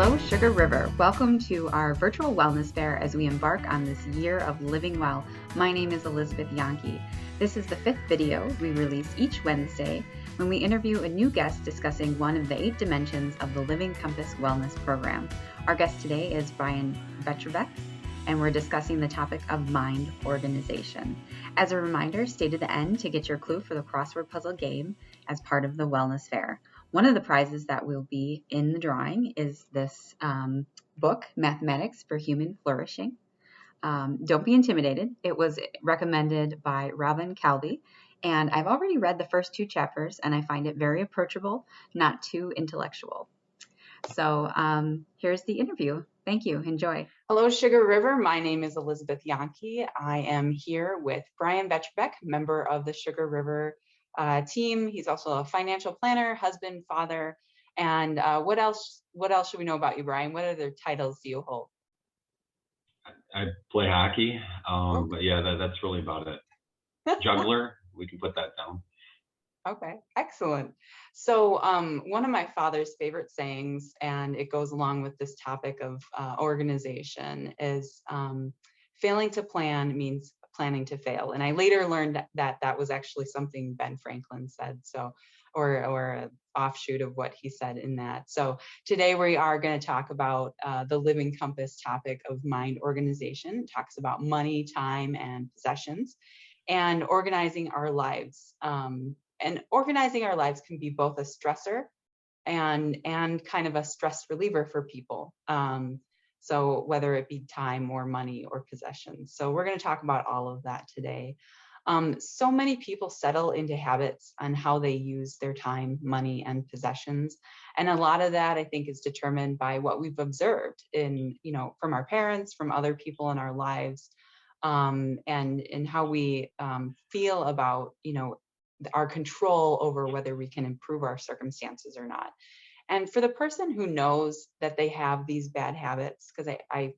Hello, Sugar River. Welcome to our virtual wellness fair as we embark on this year of living well. My name is Elizabeth Yanke. This is the 5th video we release each Wednesday when we interview a new guest discussing one of the 8 dimensions of the Living Compass Wellness Program. Our guest today is Brian Vetrovec, and we're discussing the topic of mind organization. As a reminder, stay to the end to get your clue for the crossword puzzle game as part of the wellness fair. One of the prizes that will be in the drawing is this book, Mathematics for Human Flourishing. Don't be intimidated. It was recommended by Robin Calvi, and I've already read the first 2 chapters, and I find it very approachable, not too intellectual. So here's the interview. Thank you. Enjoy. Hello, Sugar River. My name is Elizabeth Yanke. I am here with Brian Vetrovec, member of the Sugar River team. He's also a financial planner, husband, father. And what else should we know about you, Brian? What other titles do you hold? I play hockey, but yeah, that's really about it. Juggler, we can put that down. Okay, excellent. So one of my father's favorite sayings, and it goes along with this topic of organization, is failing to plan means planning to fail. And I later learned that was actually something Ben Franklin said, so or an offshoot of what he said in that. So today we are going to talk about the Living Compass topic of mind organization. It talks about money, time, and possessions, and organizing our lives. And organizing our lives can be both a stressor and kind of a stress reliever for people. So whether it be time or money or possessions. So we're going to talk about all of that today. So many people settle into habits on how they use their time, money, and possessions. And a lot of that, I think, is determined by what we've observed from our parents, from other people in our lives, and how we feel about, our control over whether we can improve our circumstances or not. And for the person who knows that they have these bad habits, because I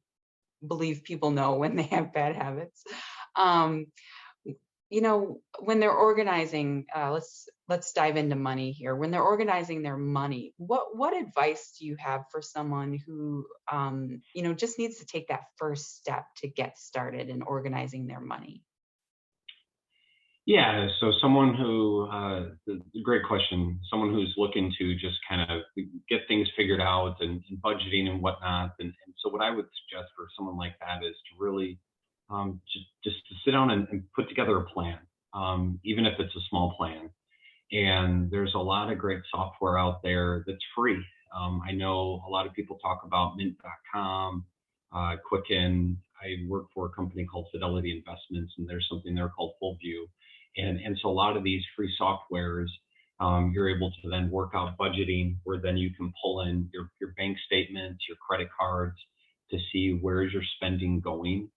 believe people know when they have bad habits, when they're organizing, let's dive into money here. When they're organizing their money, what advice do you have for someone who, just needs to take that first step to get started in organizing their money? Yeah, so someone who, great question, someone who's looking to just kind of get things figured out and budgeting and whatnot. And so what I would suggest for someone like that is to really just to sit down and put together a plan, even if it's a small plan. And there's a lot of great software out there that's free. I know a lot of people talk about mint.com, Quicken. I work for a company called Fidelity Investments, and there's something there called FullView. And so a lot of these free softwares, you're able to then work out budgeting, where then you can pull in your bank statements, your credit cards, to see where is your spending going,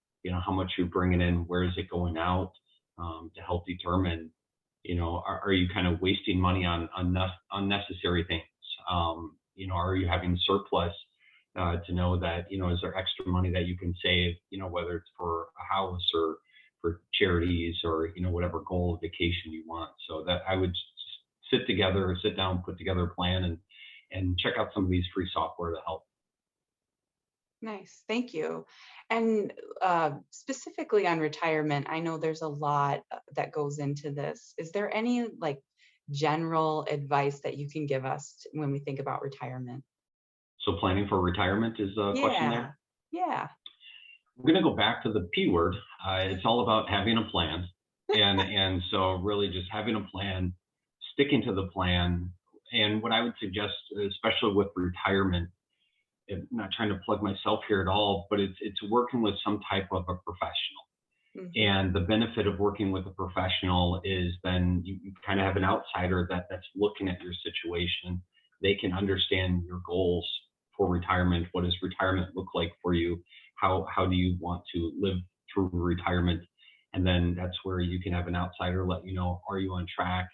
how much you're bringing in, where is it going out, to help determine, are you kind of wasting money on unnecessary things? Are you having surplus to know that, is there extra money that you can save, whether it's for a house or for charities or, whatever goal of vacation you want. So that I would sit down, put together a plan and check out some of these free software to help. Nice, thank you. And specifically on retirement, I know there's a lot that goes into this. Is there any general advice that you can give us when we think about retirement? So planning for retirement is a question there? Yeah. We're going to go back to the P word. It's all about having a plan. And so really just having a plan, sticking to the plan. And what I would suggest, especially with retirement, I'm not trying to plug myself here at all, but it's working with some type of a professional. Mm-hmm. And the benefit of working with a professional is then you kind of have an outsider that's looking at your situation. They can understand your goals for retirement. What does retirement look like for you? How do you want to live through retirement? And then that's where you can have an outsider let you know, are you on track?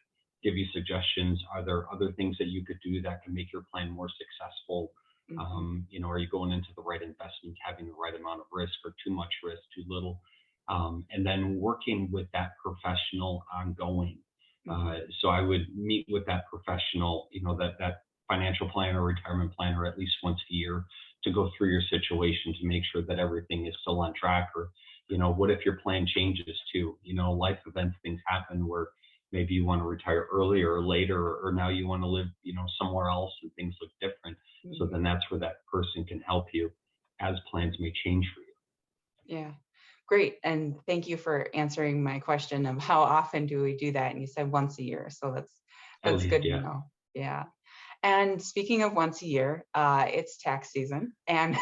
Give you suggestions. Are there other things that you could do that can make your plan more successful? Mm-hmm. Are you going into the right investment, having the right amount of risk, or too much risk, too little? And then working with that professional ongoing. So I would meet with that professional, that financial plan or retirement plan, or at least once a year, to go through your situation to make sure that everything is still on track. Or, what if your plan changes too? Life events, things happen where maybe you want to retire earlier or later, or now you want to live, somewhere else and things look different. So then that's where that person can help you as plans may change for you. Yeah. Great. And thank you for answering my question of how often do we do that? And you said once a year. So At that's least, good to yeah. know. Yeah. And speaking of once a year, it's tax season, and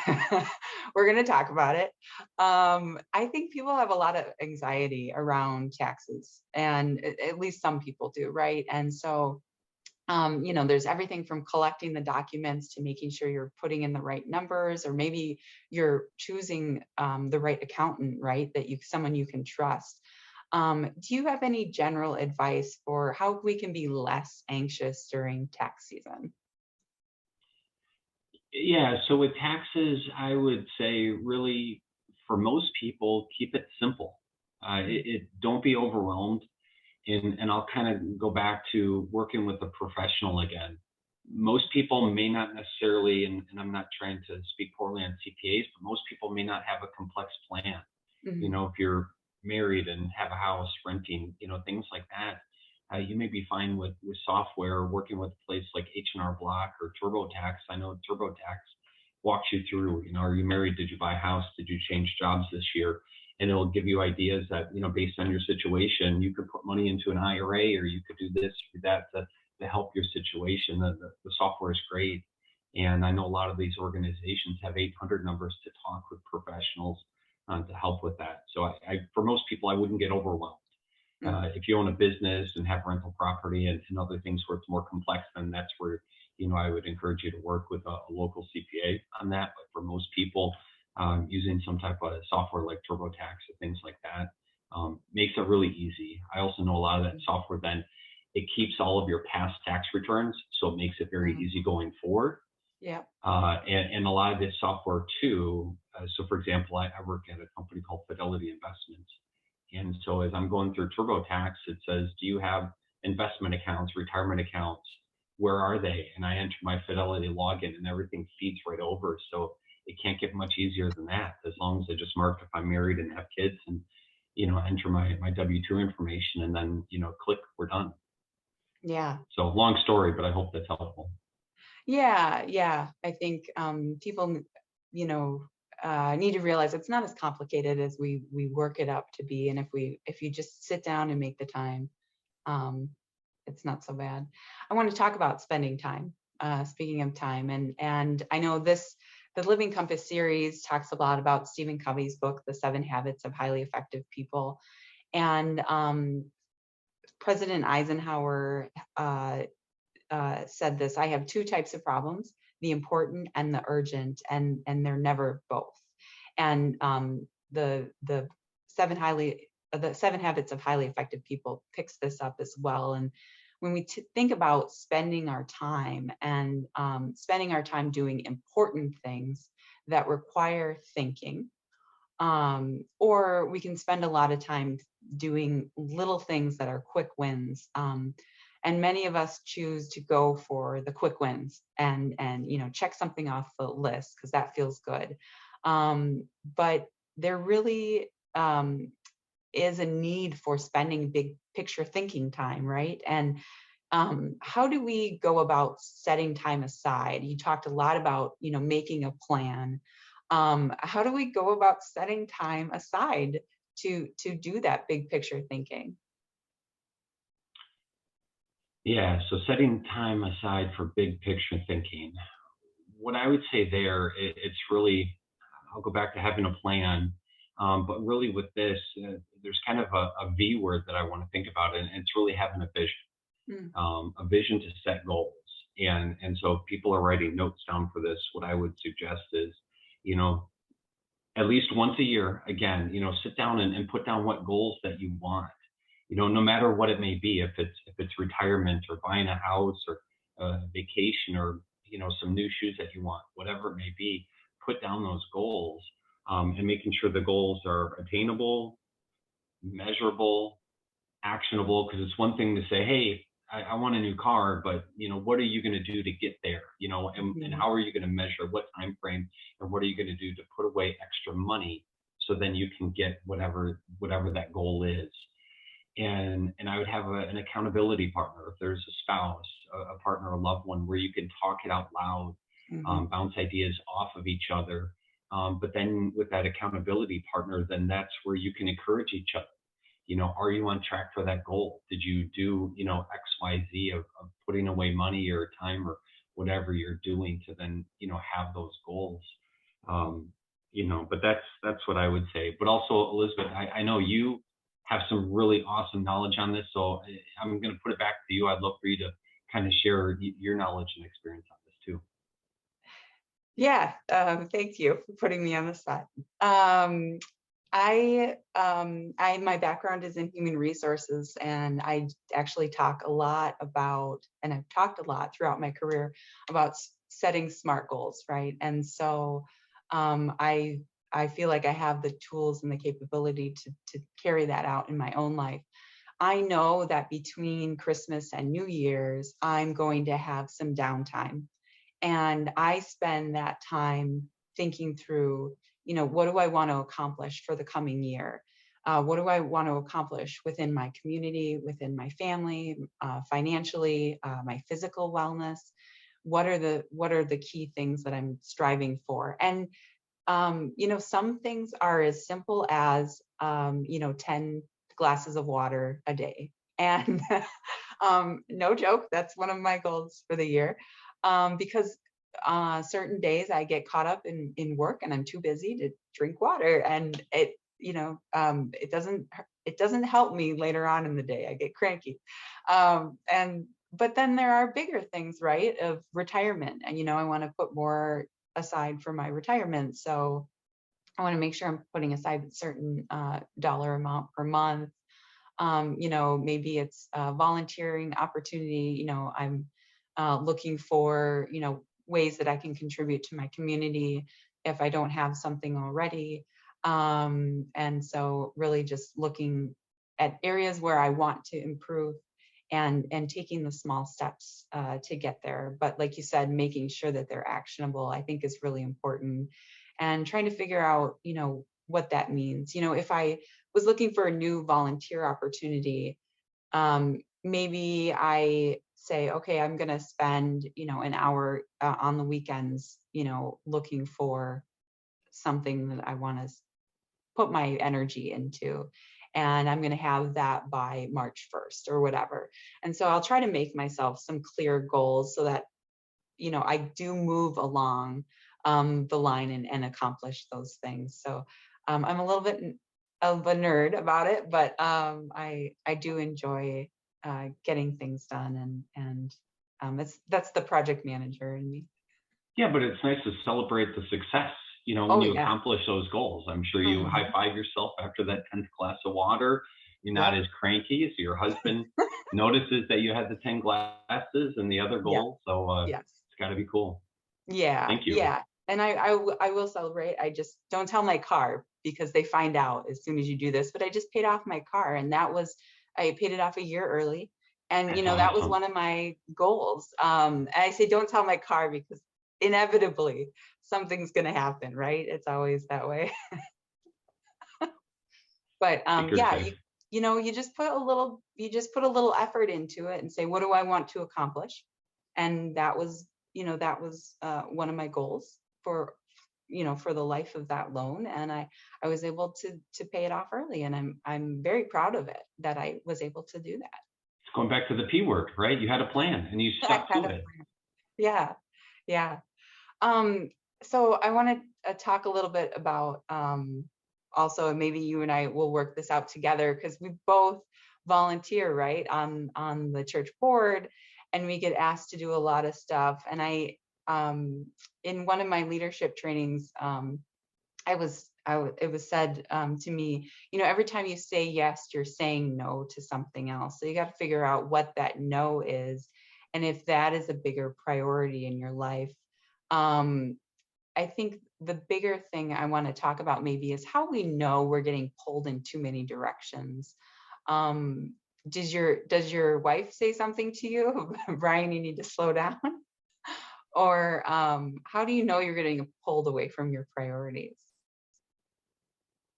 we're going to talk about it. I think people have a lot of anxiety around taxes, and at least some people do, right? And so, there's everything from collecting the documents to making sure you're putting in the right numbers, or maybe you're choosing the right accountant, right? Someone you can trust. Do you have any general advice for how we can be less anxious during tax season? Yeah, so with taxes, I would say really for most people, keep it simple. Don't be overwhelmed. And I'll kind of go back to working with a professional again. Most people may not necessarily, and I'm not trying to speak poorly on CPAs, but most people may not have a complex plan. Mhm. If you're married and have a house renting, things like that, you may be fine with software, working with a place like H&R Block or TurboTax. I know TurboTax walks you through, are you married? Did you buy a house? Did you change jobs this year? And it'll give you ideas that, based on your situation, you could put money into an IRA, or you could do this or that to help your situation. The software is great. And I know a lot of these organizations have 800 numbers to talk with professionals to help with that. So for most people, I wouldn't get overwhelmed. Mm. If you own a business and have rental property and other things where it's more complex, then that's where, I would encourage you to work with a local CPA on that. But for most people, using some type of software like TurboTax or things like that makes it really easy. I also know a lot of that software then, it keeps all of your past tax returns, so it makes it very Mm. easy going forward. Yeah. And a lot of this software too. So for example, I work at a company called Fidelity Investments. And so as I'm going through TurboTax, it says, do you have investment accounts, retirement accounts? Where are they? And I enter my Fidelity login and everything feeds right over. So it can't get much easier than that, as long as I just mark if I'm married and have kids, and, enter my W-2 information, and then, click, we're done. Yeah. So long story, but I hope that's helpful. Yeah. Yeah. I think people, you know, need to realize it's not as complicated as we work it up to be. And if you just sit down and make the time, um, it's not so bad. I want to talk about spending time. Speaking of time, and I know the Living Compass series talks a lot about Stephen Covey's book, The 7 Habits of Highly Effective People, and President Eisenhower said this: I have two types of problems, the important and the urgent, and they're never both. And the the 7 Habits of Highly Effective People picks this up as well. And when we think about spending our time and spending our time doing important things that require thinking, or we can spend a lot of time doing little things that are quick wins. And many of us choose to go for the quick wins and check something off the list because that feels good. But there really is a need for spending big picture thinking time, right? And how do we go about setting time aside? You talked a lot about making a plan. How do we go about setting time aside to do that big picture thinking? Yeah, so setting time aside for big picture thinking. What I would say there, it's really, I'll go back to having a plan, but really with this, there's kind of a V word that I want to think about, and it's really having Mm. a vision to set goals. And so if people are writing notes down for this, what I would suggest is, you know, at least once a year, again, sit down and put down what goals that you want, no matter what it may be, if it's retirement or buying a house or a vacation or, some new shoes that you want, whatever it may be, put down those goals, and making sure the goals are attainable, measurable, actionable. Because it's one thing to say, hey, I want a new car, but what are you going to do to get there? And Mhm. how are you going to measure what time frame, and what are you going to do to put away extra money so then you can get whatever that goal is. And I would have an accountability partner if there's a spouse, a partner, a loved one, where you can talk it out loud, Mhm. bounce ideas off of each other. But then with that accountability partner, then that's where you can encourage each other. Are you on track for that goal? Did you do, X, Y, Z of putting away money or time or whatever you're doing to then, have those goals? Um, but that's what I would say. But also, Elizabeth, I know you have some really awesome knowledge on this, so I'm going to put it back to you. I'd love for you to kind of share your knowledge and experience on this too. Yeah, thank you for putting me on the spot. Um, my background is in human resources, and I actually talk a lot about, and I've talked a lot throughout my career about setting SMART goals, right? And so, I feel like I have the tools and the capability to carry that out in my own life. I know that between Christmas and New Year's, I'm going to have some downtime, and I spend that time thinking through, what do I want to accomplish for the coming year? What do I want to accomplish within my community, within my family, financially, my physical wellness? What are the key things that I'm striving for? And some things are as simple as 10 glasses of water a day. And no joke, that's one of my goals for the year. Because certain days I get caught up in work and I'm too busy to drink water, and it doesn't help me later on in the day. I get cranky. And but then there are bigger things, right? Of retirement, and I want to put more aside for my retirement. So I want to make sure I'm putting aside a certain dollar amount per month. Maybe it's a volunteering opportunity. I'm looking for, ways that I can contribute to my community if I don't have something already. And so really just looking at areas where I want to improve, and taking the small steps to get there. But like you said, making sure that they're actionable, I think, is really important, and trying to figure out, what that means. If I was looking for a new volunteer opportunity, maybe I say, okay, I'm going to spend, an hour on the weekends, looking for something that I want to put my energy into. And I'm going to have that by March 1st or whatever. And so I'll try to make myself some clear goals so that, I do move along the line, and accomplish those things. So I'm a little bit of a nerd about it, but I do enjoy getting things done, and that's the project manager in me. Yeah, but it's nice to celebrate the success, when Oh you yeah. accomplish those goals. I'm sure you high Mhm. five yourself after that 10th glass of water. You're not Yep. as cranky. So your husband notices that you had the 10 glasses and the other Yep. goal. So Yes. it's got to be cool. Yeah. Thank you. Yeah. And I will celebrate. I just don't tell my car, because they find out as soon as you do this. But I just paid off my car, and I paid it off a year early. And That's that was awesome. one of my goals. And I say don't tell my car, because inevitably something's going to happen, right? It's always that way. But Speaker yeah, safe. you just put a little effort into it and say, what do I want to accomplish? And that was one of my goals for the life of that loan. And I was able to pay it off early, and I'm very proud of it that I was able to do that. It's going back to the P word, right? You had a plan and you I stuck had to a it. plan. Yeah. Yeah. Um, so I want to talk a little bit about, also, maybe you and I will work this out together, because we both volunteer, right, on the church board, and we get asked to do a lot of stuff. And in one of my leadership trainings, it was said to me, every time you say yes, you're saying no to something else. So you got to figure out what that no is, and if that is a bigger priority in your life. Um, I think the bigger thing I want to talk about maybe is how we know we're getting pulled in too many directions. Um, does your wife say something to you, Brian, you need to slow down? Or how do you know you're getting pulled away from your priorities?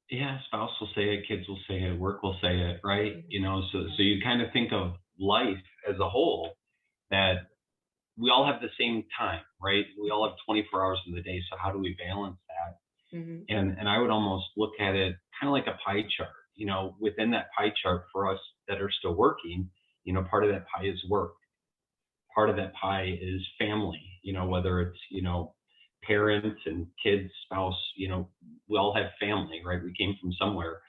Yeah, spouse will say it, kids will say it, work will say it, right? Mhm. So you kind of think of life as a whole, that we all have the same time, right? We all have 24 hours in the day. So how do we balance that? Mhm. And I would almost look at it kind of like a pie chart. Within that pie chart for us that are still working, part of that pie is work. Part of that pie is family, whether it's, parents and kids, spouse, we all have family, right? We came from somewhere.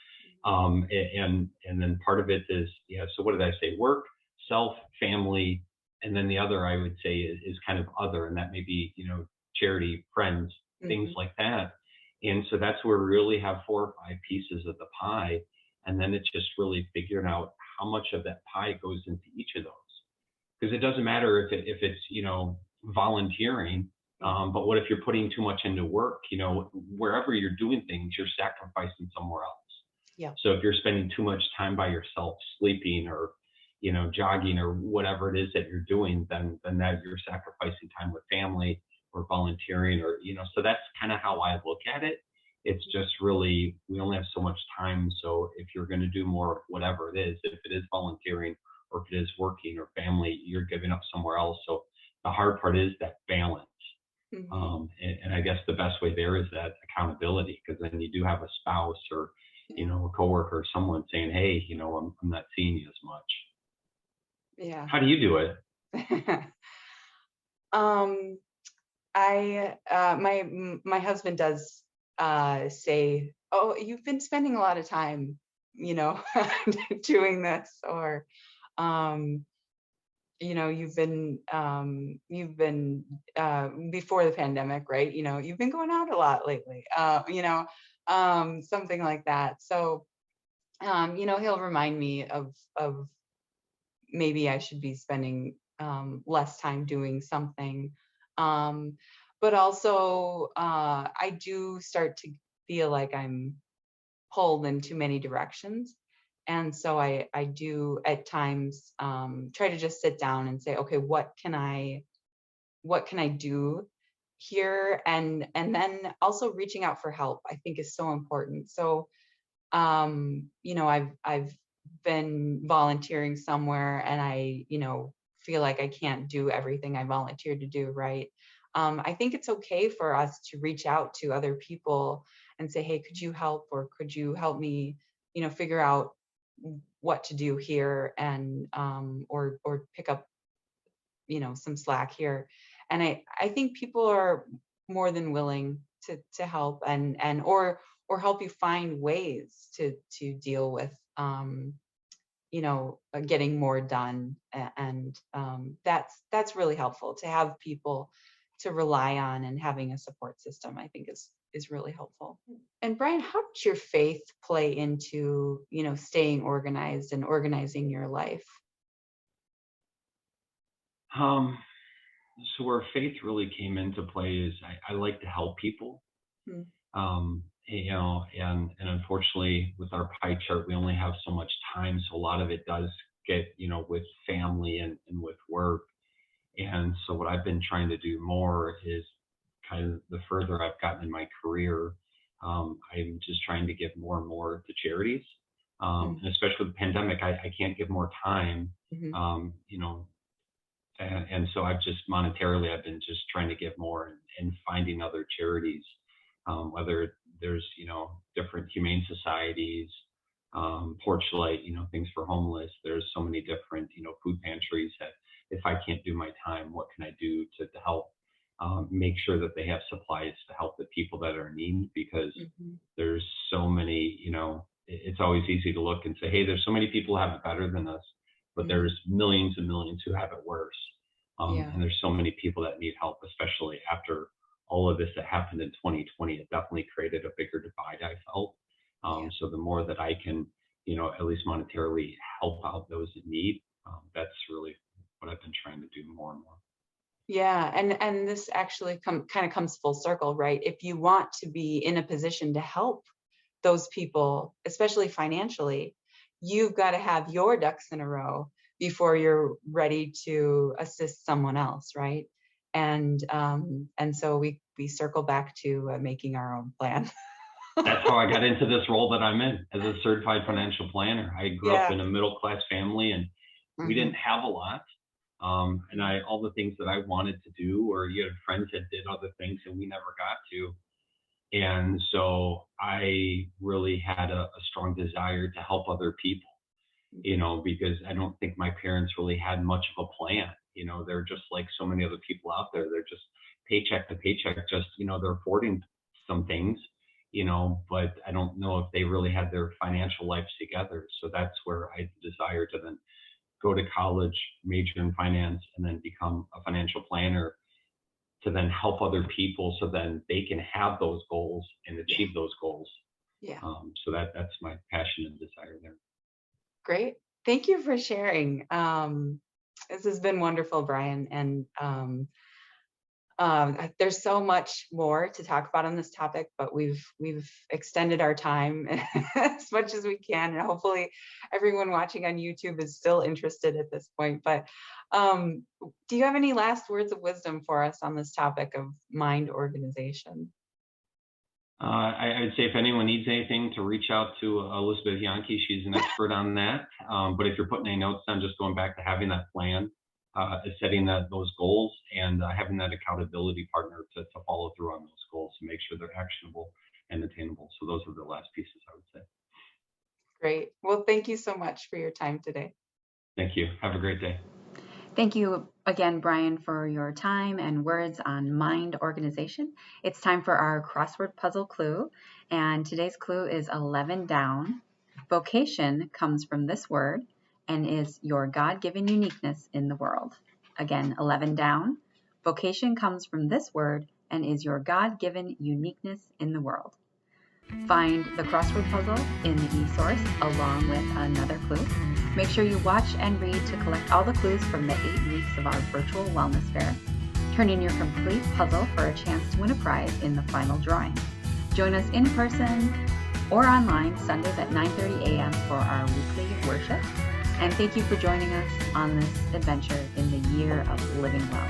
And then part of it is, yeah, so what did I say? Work, self, family, and then the other I would say is kind of other, and that may be, charity, friends, things Mhm. like that. And so that's where we really have 4 or 5 pieces of the pie. And then it's just really figuring out how much of that pie goes into each of those, because it doesn't matter if it's volunteering, Mhm. but what if you're putting too much into work? Wherever you're doing things, you're sacrificing somewhere else. Yeah. So if you're spending too much time by yourself sleeping, or jogging, or whatever it is that you're doing, then that you're sacrificing time with family or volunteering, or so that's kind of how I look at it. It's just really, we only have so much time. So if you're going to do more of whatever it is, if it is volunteering or if it is working or family, you're giving up somewhere else. So the hard part is that balance. Mhm. And I guess the best way there is that accountability, because then you do have a spouse or, Yeah. a coworker or someone saying, hey, I'm not seeing you as much. Yeah. How do you do it? um my husband does say, "Oh, you've been spending a lot of time, you know, doing this," or um, you've been before the pandemic, right? You've been going out a lot lately, something like that. So, he'll remind me of maybe I should be spending less time doing something. Um, but also, I do start to feel like I'm pulled in too many directions. And so I do at times try to just sit down and say, okay, what can I do here? And then also reaching out for help, I think is so important. So I've been volunteering somewhere and I feel like I can't do everything I volunteered to do, right? I think it's okay for us to reach out to other people and say, hey, could you help, or could you help me figure out what to do here, and or pick up some slack here. And I think people are more than willing to help, and or help you find ways to deal with getting more done. And that's really helpful to have people to rely on, and having a support system, I think is really helpful. And Brian, how did your faith play into staying organized and organizing your life? Um, so where faith really came into play is I like to help people. Hmm. And unfortunately with our pie chart, we only have so much time. So a lot of it does get, with family and with work. And so what I've been trying to do more is, kind of the further I've gotten in my career, I'm just trying to give more and more to charities. Hmm. And especially with the pandemic, I can't give more time, Hmm. um, you know, and so I've just monetarily, I've been just trying to give more, and finding other charities, whether there's, different humane societies, porch light, things for homeless. There's so many different, food pantries that if I can't do my time, what can I do to help make sure that they have supplies to help the people that are in need? Because Hmm. there's so many, it's always easy to look and say, hey, there's so many people who have it better than us, but Hmm. there's millions and millions who have it worse. Yeah. And there's so many people that need help, especially after all of this that happened in 2020. It definitely created a bigger divide, I felt. Yeah. So the more that I can, at least monetarily help out those in need, that's really what I've been trying to do more and more. Yeah, and this actually kind of comes full circle, right? If you want to be in a position to help those people, especially financially, you've got to have your ducks in a row before you're ready to assist someone else, right? And so we circle back to making our own plan. That's how I got into this role that I'm in as a certified financial planner. I grew up Yeah. in a middle-class family, and we Mhm. didn't have a lot. And all the things that I wanted to do, or you had friends that did other things and we never got to. And so I really had a strong desire to help other people, because I don't think my parents really had much of a plan. They're just like so many other people out there. They're just paycheck to paycheck, just, they're affording some things, but I don't know if they really had their financial lives together. So that's where I desire to then go to college, major in finance, and then become a financial planner to then help other people so then they can have those goals and achieve those goals. Yeah. So that's my passion and desire there. Great. Thank you for sharing. This has been wonderful, Brian. And there's so much more to talk about on this topic, but we've extended our time as much as we can, and hopefully everyone watching on YouTube is still interested at this point. But do you have any last words of wisdom for us on this topic of mind organization? I would say if anyone needs anything, to reach out to Elizabeth Yanke. She's an expert on that. But if you're putting any notes down, just going back to having that plan, setting those goals, and having that accountability partner to follow through on those goals and make sure they're actionable and attainable. So those are the last pieces I would say. Great. Well, thank you so much for your time today. Thank you. Have a great day. Thank you again, Brian, for your time and words on mind organization. It's time for our crossword puzzle clue. And today's clue is 11 down. Vocation comes from this word and is your God-given uniqueness in the world. Again, 11 down. Vocation comes from this word and is your God-given uniqueness in the world. Find the crossword puzzle in the e-source along with another clue. Make sure you watch and read to collect all the clues from the 8 weeks of our virtual wellness fair. Turn in your complete puzzle for a chance to win a prize in the final drawing. Join us in person or online Sundays at 9:30 a.m. for our weekly worship. And thank you for joining us on this adventure in the year of living well.